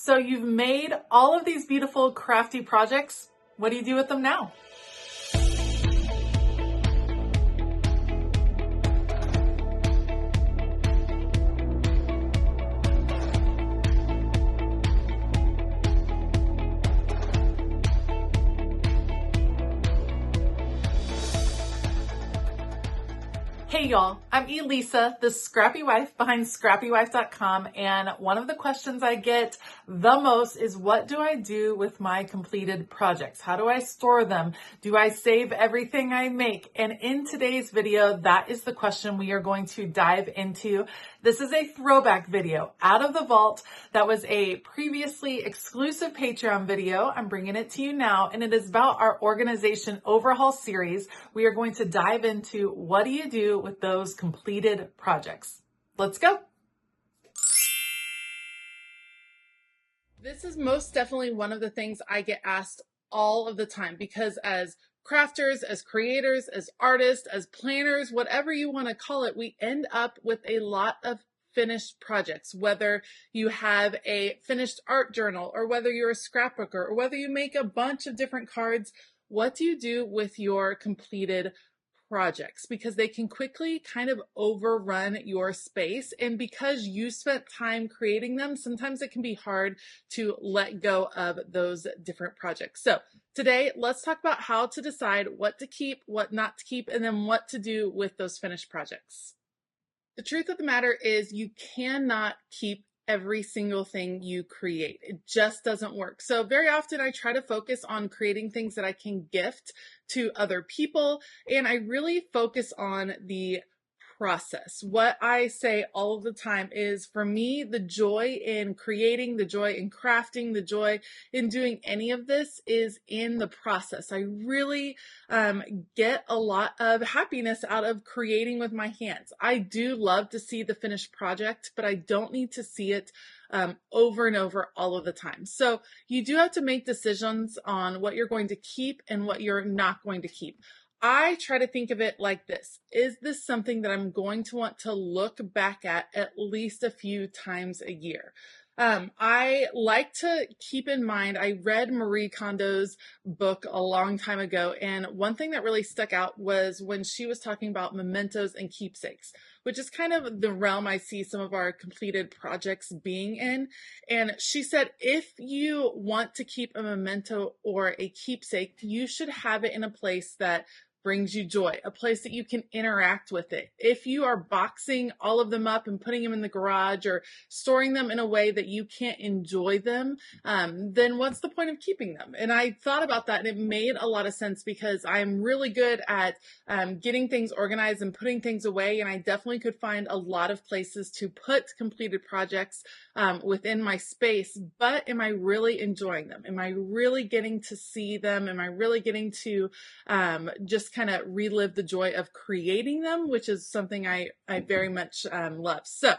So you've made all of these beautiful crafty projects. What do you do with them now? Hey y'all, I'm Elisa, the Scrappy Wife behind ScrappyWife.com, and one of the questions I get the most is, what do I do with my completed projects? How do I store them? Do I save everything I make? And in today's video, that is the question we are going to dive into. This is a throwback video out of the vault. That was a previously exclusive Patreon video. I'm bringing it to you now, and it is about our organization overhaul series. We are going to dive into what do you do with those completed projects. Let's go. This is most definitely one of the things I get asked all of the time, because as crafters, as creators, as artists, as planners, whatever you want to call it, we end up with a lot of finished projects, whether you have a finished art journal or whether you're a scrapbooker or whether you make a bunch of different cards. What do you do with your completed projects? Because they can quickly kind of overrun your space. And because you spent time creating them, sometimes it can be hard to let go of those different projects. So today, let's talk about how to decide what to keep, what not to keep, and then what to do with those finished projects. The truth of the matter is you cannot keep every single thing you create. It just doesn't work. So very often I try to focus on creating things that I can gift to other people. And I really focus on the process. What I say all of the time is, for me, the joy in creating, the joy in crafting, the joy in doing any of this is in the process. I really get a lot of happiness out of creating with my hands. I do love to see the finished project, but I don't need to see it over and over all of the time. So you do have to make decisions on what you're going to keep and what you're not going to keep. I try to think of it like this. Is this something that I'm going to want to look back at least a few times a year? I like to keep in mind, I read Marie Kondo's book a long time ago, and one thing that really stuck out was when she was talking about mementos and keepsakes, which is kind of the realm I see some of our completed projects being in. And she said, if you want to keep a memento or a keepsake, you should have it in a place that brings you joy, a place that you can interact with it. If you are boxing all of them up and putting them in the garage or storing them in a way that you can't enjoy them, then what's the point of keeping them? And I thought about that, and it made a lot of sense, because I'm really good at getting things organized and putting things away. And I definitely could find a lot of places to put completed projects within my space. But am I really enjoying them? Am I really getting to see them? Am I really getting to just kind of relive the joy of creating them, which is something I very much love. So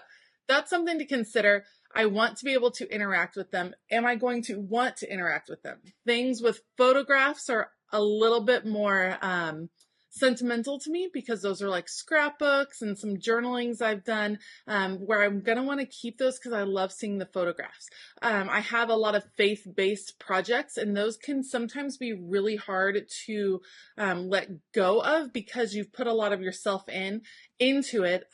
that's something to consider. I want to be able to interact with them. Am I going to want to interact with them? Things with photographs are a little bit more sentimental to me, because those are like scrapbooks and some journalings I've done where I'm going to want to keep those because I love seeing the photographs. I have a lot of faith-based projects, and those can sometimes be really hard to let go of because you've put a lot of yourself into it.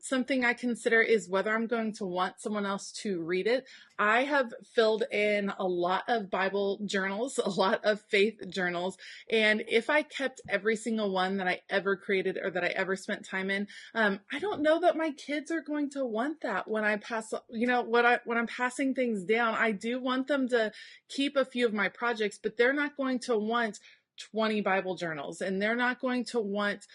Something I consider is whether I'm going to want someone else to read it. I have filled in a lot of Bible journals, a lot of faith journals, and if I kept every single one that I ever created or that I ever spent time in, I don't know that my kids are going to want that when I pass, when I'm passing things down. I do want them to keep a few of my projects, but they're not going to want 20 Bible journals, and they're not going to want,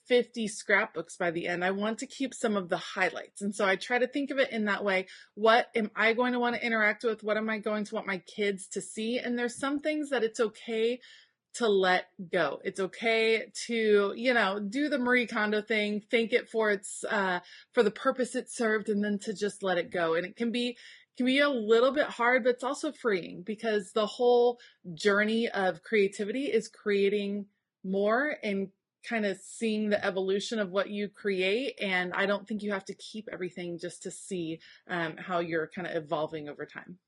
50 scrapbooks by the end. I want to keep some of the highlights. And so I try to think of it in that way. What am I going to want to interact with? What am I going to want my kids to see? And there's some things that it's okay to let go. It's okay to, do the Marie Kondo thing, thank it for its, for the purpose it served, and then to just let it go. And it can be a little bit hard, but it's also freeing, because the whole journey of creativity is creating more and kind of seeing the evolution of what you create. And I don't think you have to keep everything just to see how you're kind of evolving over time.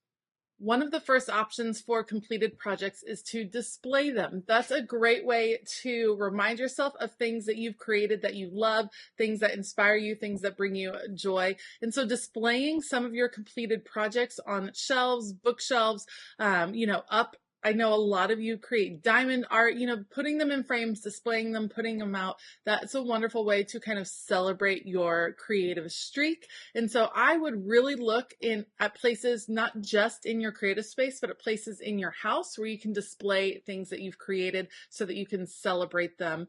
one of the first options for completed projects is to display them. That's a great way to remind yourself of things that you've created that you love, things that inspire you, things that bring you joy. And so displaying some of your completed projects on shelves, bookshelves, up. I know a lot of you create diamond art, putting them in frames, displaying them, putting them out. That's a wonderful way to kind of celebrate your creative streak. And so I would really look at places, not just in your creative space, but at places in your house where you can display things that you've created so that you can celebrate them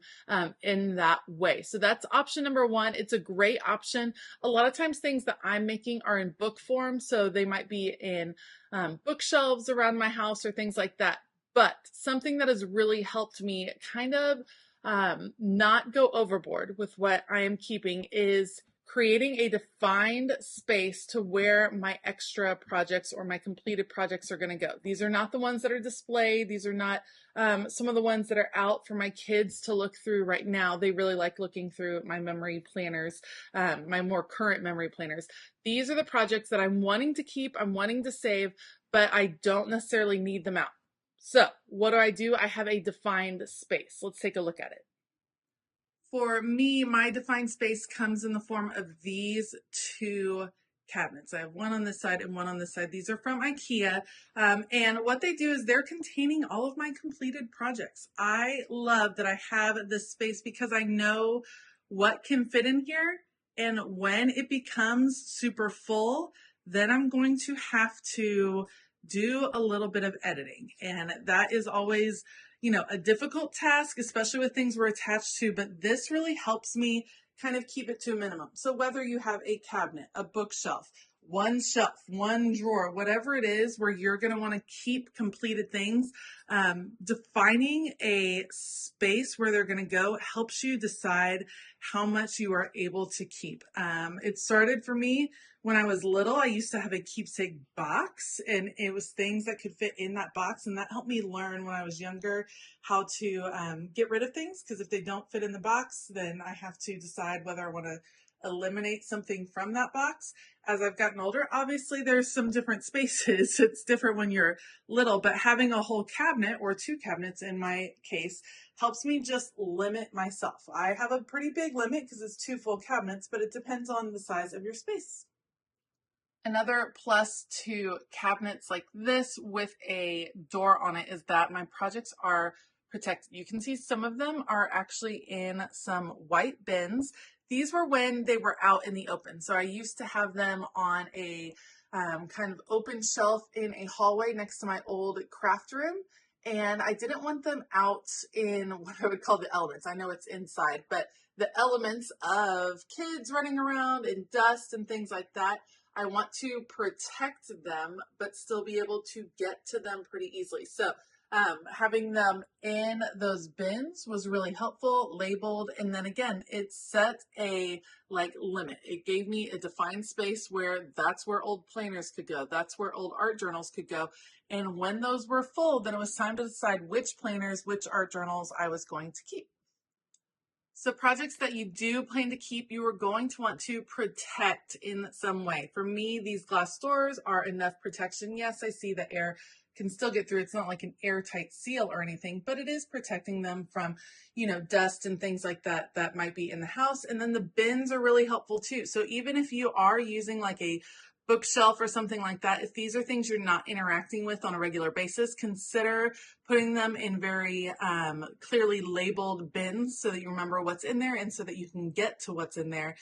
in that way. So that's option number one. It's a great option. A lot of times things that I'm making are in book form, so they might be in bookshelves around my house or things like that. But something that has really helped me kind of not go overboard with what I am keeping is creating a defined space to where my extra projects or my completed projects are going to go. These are not the ones that are displayed. These are not some of the ones that are out for my kids to look through right now. They really like looking through my memory planners, my more current memory planners. These are the projects that I'm wanting to keep, I'm wanting to save, but I don't necessarily need them out. So what do? I have a defined space. Let's take a look at it. For me, my defined space comes in the form of these two cabinets. I have one on this side and one on this side. These are from IKEA. And what they do is they're containing all of my completed projects. I love that I have this space because I know what can fit in here. And when it becomes super full, then I'm going to have to do a little bit of editing. And that is always, a difficult task, especially with things we're attached to, but this really helps me kind of keep it to a minimum. So whether you have a cabinet, a bookshelf, one shelf, one drawer, whatever it is where you're going to want to keep completed things, defining a space where they're going to go helps you decide how much you are able to keep. It started for me when I was little. I used to have a keepsake box, and it was things that could fit in that box, and that helped me learn when I was younger how to get rid of things, because if they don't fit in the box, then I have to decide whether I want to eliminate something from that box. As I've gotten older, obviously there's some different spaces. It's different when you're little, but having a whole cabinet, or two cabinets in my case, helps me just limit myself. I have a pretty big limit because it's two full cabinets, but it depends on the size of your space. Another plus to cabinets like this with a door on it is that my projects are protected. You can see some of them are actually in some white bins. These were when they were out in the open. So I used to have them on a kind of open shelf in a hallway next to my old craft room. And I didn't want them out in what I would call the elements. I know it's inside, but the elements of kids running around and dust and things like that. I want to protect them, but still be able to get to them pretty easily. So having them in those bins was really helpful, labeled. And then again, it set a limit. It gave me a defined space where that's where old planners could go. That's where old art journals could go. And when those were full, then it was time to decide which planners, which art journals I was going to keep. So projects that you do plan to keep, you are going to want to protect in some way. For me, these glass doors are enough protection. Yes, I see the air can still get through. It's not like an airtight seal or anything, but it is protecting them from, dust and things like that that might be in the house. And then the bins are really helpful too. So even if you are using like a bookshelf or something like that, if these are things you're not interacting with on a regular basis, consider putting them in very clearly labeled bins so that you remember what's in there and so that you can get to what's in there,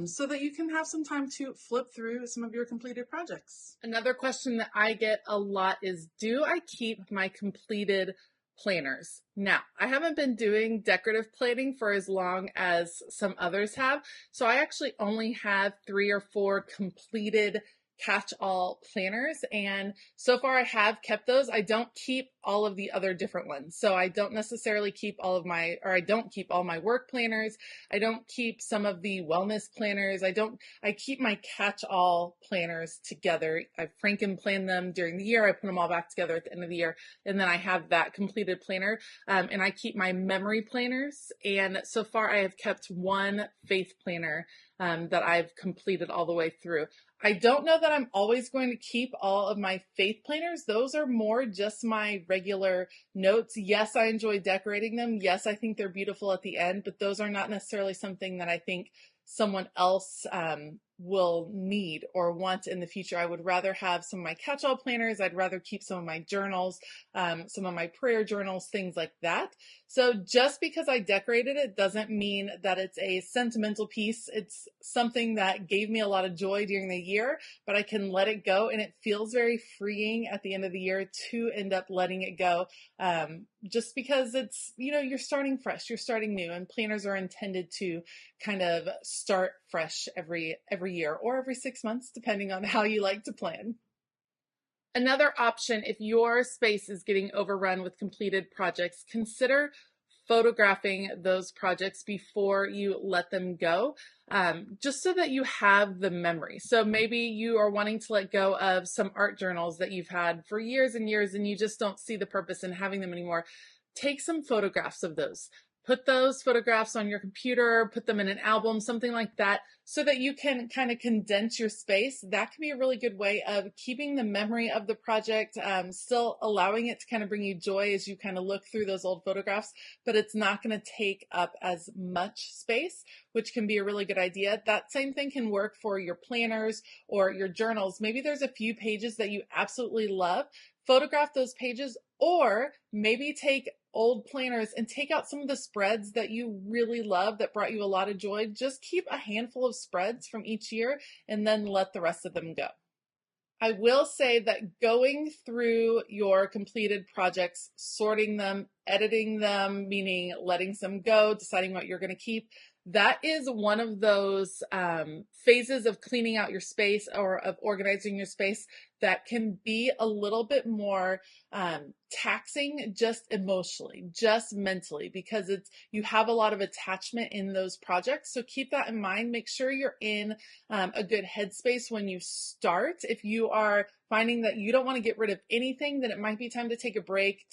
so that you can have some time to flip through some of your completed projects. Another question that I get a lot is, do I keep my completed planners? Now, I haven't been doing decorative planning for as long as some others have, so I actually only have 3 or 4 completed catch-all planners, and so far I have kept those. I don't keep all of the other different ones, so I don't necessarily keep I don't keep all my work planners. I don't keep some of the wellness planners. I keep my catch-all planners together. I Franken-plan them during the year. I put them all back together at the end of the year, and then I have that completed planner, and I keep my memory planners, and so far I have kept one faith planner that I've completed all the way through. I don't know that I'm always going to keep all of my faith planners. Those are more just my regular notes. Yes, I enjoy decorating them. Yes, I think they're beautiful at the end, but those are not necessarily something that I think someone else will need or want in the future. I would rather have some of my catch-all planners. I'd rather keep some of my journals, some of my prayer journals, things like that. So just because I decorated it doesn't mean that it's a sentimental piece. It's something that gave me a lot of joy during the year, but I can let it go, and it feels very freeing at the end of the year to end up letting it go. Just because it's, you're starting fresh, you're starting new, and planners are intended to kind of start fresh every year or every 6 months, depending on how you like to plan. Another option, if your space is getting overrun with completed projects, consider photographing those projects before you let them go, just so that you have the memory. So maybe you are wanting to let go of some art journals that you've had for years and years, and you just don't see the purpose in having them anymore. Take some photographs of those. Put those photographs on your computer, put them in an album, something like that, so that you can kind of condense your space. That can be a really good way of keeping the memory of the project, still allowing it to kind of bring you joy as you kind of look through those old photographs, but it's not going to take up as much space, which can be a really good idea. That same thing can work for your planners or your journals. Maybe there's a few pages that you absolutely love. Photograph those pages, or maybe take old planners and take out some of the spreads that you really love that brought you a lot of joy. Just keep a handful of spreads from each year and then let the rest of them go. I will say that going through your completed projects, sorting them, editing them, meaning letting some go, deciding what you're going to keep, that is one of those phases of cleaning out your space or of organizing your space that can be a little bit more taxing, just emotionally, just mentally, because you have a lot of attachment in those projects. So keep that in mind. Make sure you're in a good headspace when you start. If you are finding that you don't want to get rid of anything, then it might be time to take a break,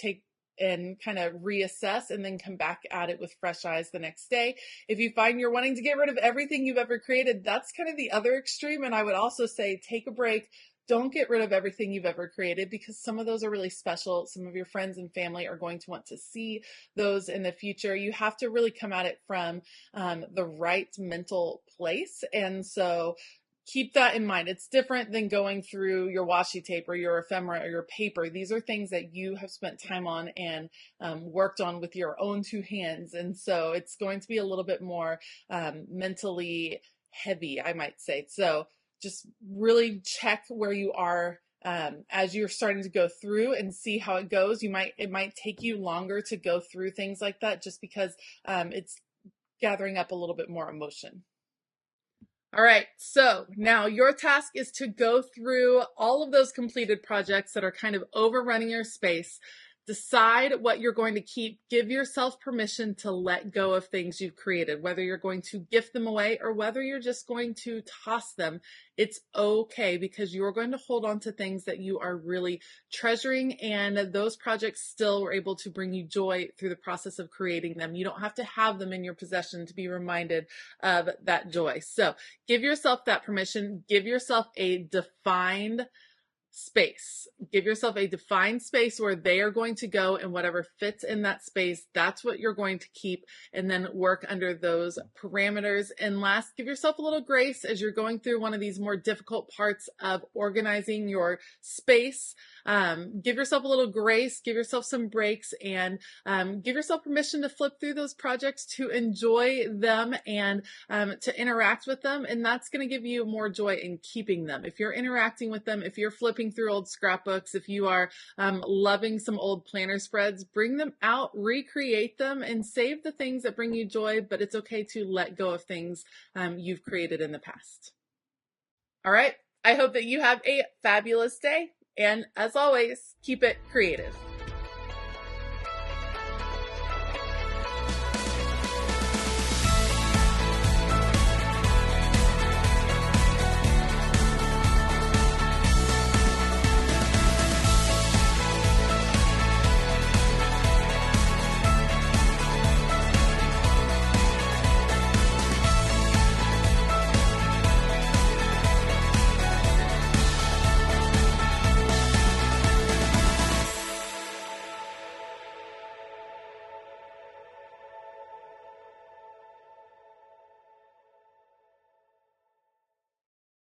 and kind of reassess and then come back at it with fresh eyes the next day. If you find you're wanting to get rid of everything you've ever created, that's kind of the other extreme. And I would also say take a break. Don't get rid of everything you've ever created, because some of those are really special. Some of your friends and family are going to want to see those in the future. You have to really come at it from the right mental place. And so keep that in mind. It's different than going through your washi tape or your ephemera or your paper. These are things that you have spent time on and worked on with your own two hands. And so it's going to be a little bit more mentally heavy, I might say. So just really check where you are as you're starting to go through and see how it goes. It might take you longer to go through things like that, just because it's gathering up a little bit more emotion. All right, so now your task is to go through all of those completed projects that are kind of overrunning your space. Decide what you're going to keep. Give yourself permission to let go of things you've created, whether you're going to gift them away or whether you're just going to toss them. It's okay, because you're going to hold on to things that you are really treasuring, and those projects still were able to bring you joy through the process of creating them. You don't have to have them in your possession to be reminded of that joy. So give yourself that permission. Give yourself a defined space. Give yourself a defined space where they are going to go, and whatever fits in that space, that's what you're going to keep, and then work under those parameters. And last, give yourself a little grace as you're going through one of these more difficult parts of organizing your space. Give yourself a little grace, give yourself some breaks, and give yourself permission to flip through those projects, to enjoy them, and to interact with them. And that's going to give you more joy in keeping them. If you're interacting with them, if you're flipping through old scrapbooks, if you are loving some old planner spreads, bring them out, recreate them, and save the things that bring you joy. But it's okay to let go of things you've created in the past. All right. I hope that you have a fabulous day. And as always, keep it creative.